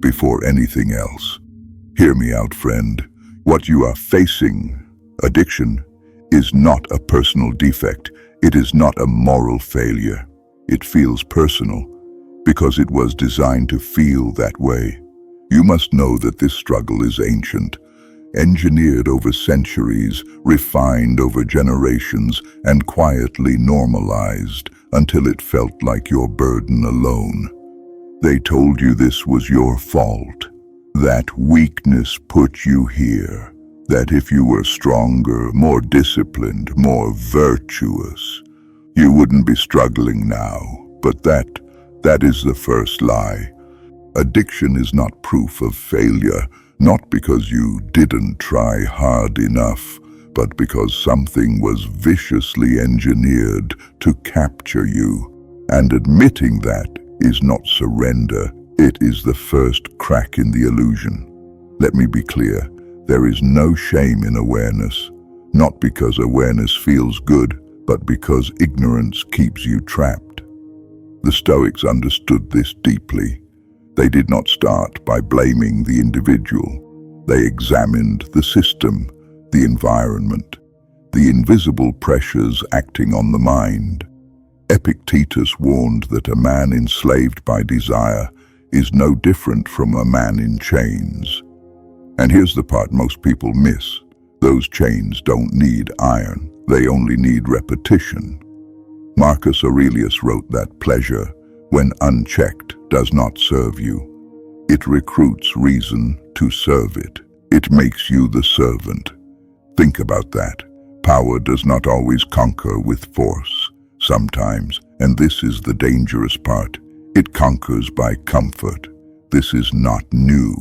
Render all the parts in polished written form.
before anything else. Hear me out, friend. What you are facing, addiction, is not a personal defect. It is not a moral failure. It feels personal because it was designed to feel that way. You must know that this struggle is ancient, engineered over centuries, refined over generations, and quietly normalized until it felt like your burden alone. They told you this was your fault, that weakness put you here, that if you were stronger, more disciplined, more virtuous, you wouldn't be struggling now. But that is the first lie. Addiction is not proof of failure, not because you didn't try hard enough, but because something was viciously engineered to capture you. And admitting that is not surrender, it is the first crack in the illusion. Let me be clear, there is no shame in awareness, not because awareness feels good, but because ignorance keeps you trapped. The Stoics understood this deeply. They did not start by blaming the individual. They examined the system, the environment, the invisible pressures acting on the mind. Epictetus warned that a man enslaved by desire is no different from a man in chains. And here's the part most people miss. Those chains don't need iron, they only need repetition. Marcus Aurelius wrote that pleasure, when unchecked, does not serve you. It recruits reason to serve it. It makes you the servant. Think about that. Power does not always conquer with force. Sometimes, and this is the dangerous part, it conquers by comfort. This is not new,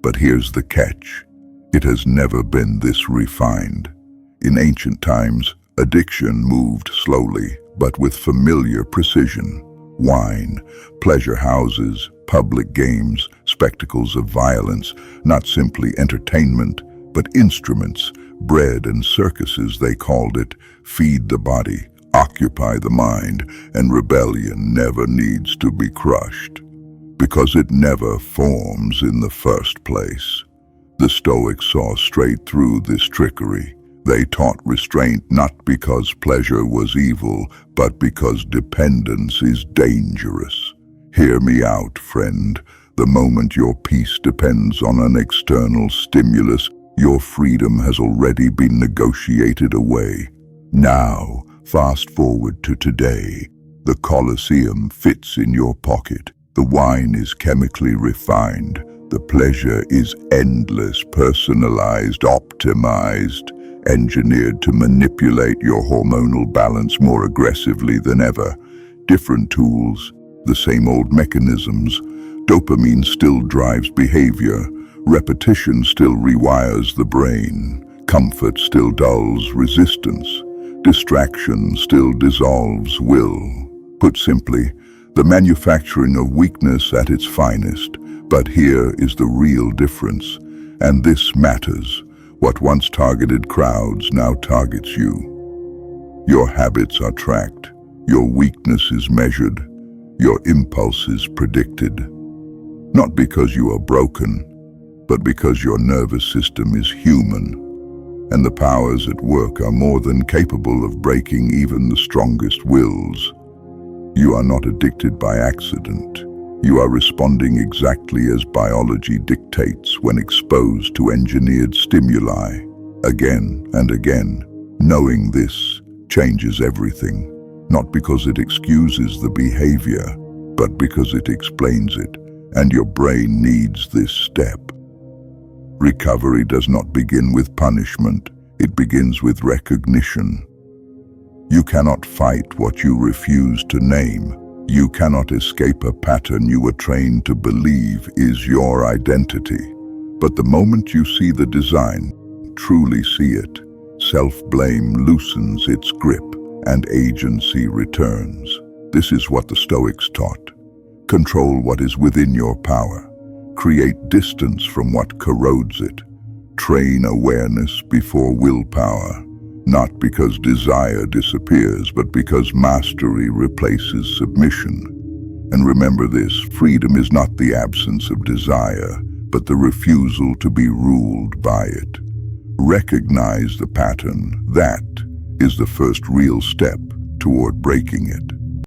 but here's the catch. It has never been this refined. In ancient times, addiction moved slowly, but with familiar precision. Wine, pleasure houses, public games, spectacles of violence, not simply entertainment, but instruments, bread and circuses they called it, feed the body, occupy the mind, and rebellion never needs to be crushed, because it never forms in the first place. The Stoics saw straight through this trickery. They taught restraint not because pleasure was evil, but because dependence is dangerous. Hear me out, friend. The moment your peace depends on an external stimulus, your freedom has already been negotiated away. Now, fast forward to today. The Colosseum fits in your pocket. The wine is chemically refined. The pleasure is endless, personalized, optimized, engineered to manipulate your hormonal balance more aggressively than ever. Different tools, the same old mechanisms. Dopamine still drives behavior. Repetition still rewires the brain. Comfort still dulls resistance. Distraction still dissolves will. Put simply, the manufacturing of weakness at its finest. But here is the real difference, and this matters. What once targeted crowds now targets you. Your habits are tracked, your weakness is measured, your impulses predicted. Not because you are broken, but because your nervous system is human, and the powers at work are more than capable of breaking even the strongest wills. You are not addicted by accident. You are responding exactly as biology dictates when exposed to engineered stimuli. Again and again, knowing this changes everything, not because it excuses the behavior, but because it explains it, and your brain needs this step. Recovery does not begin with punishment, it begins with recognition. You cannot fight what you refuse to name. You cannot escape a pattern you were trained to believe is your identity. But the moment you see the design, truly see it, self-blame loosens its grip and agency returns. This is what the Stoics taught. Control what is within your power. Create distance from what corrodes it. Train awareness before willpower. Not because desire disappears, but because mastery replaces submission. And remember this, freedom is not the absence of desire, but the refusal to be ruled by it. Recognize the pattern. That is the first real step toward breaking it.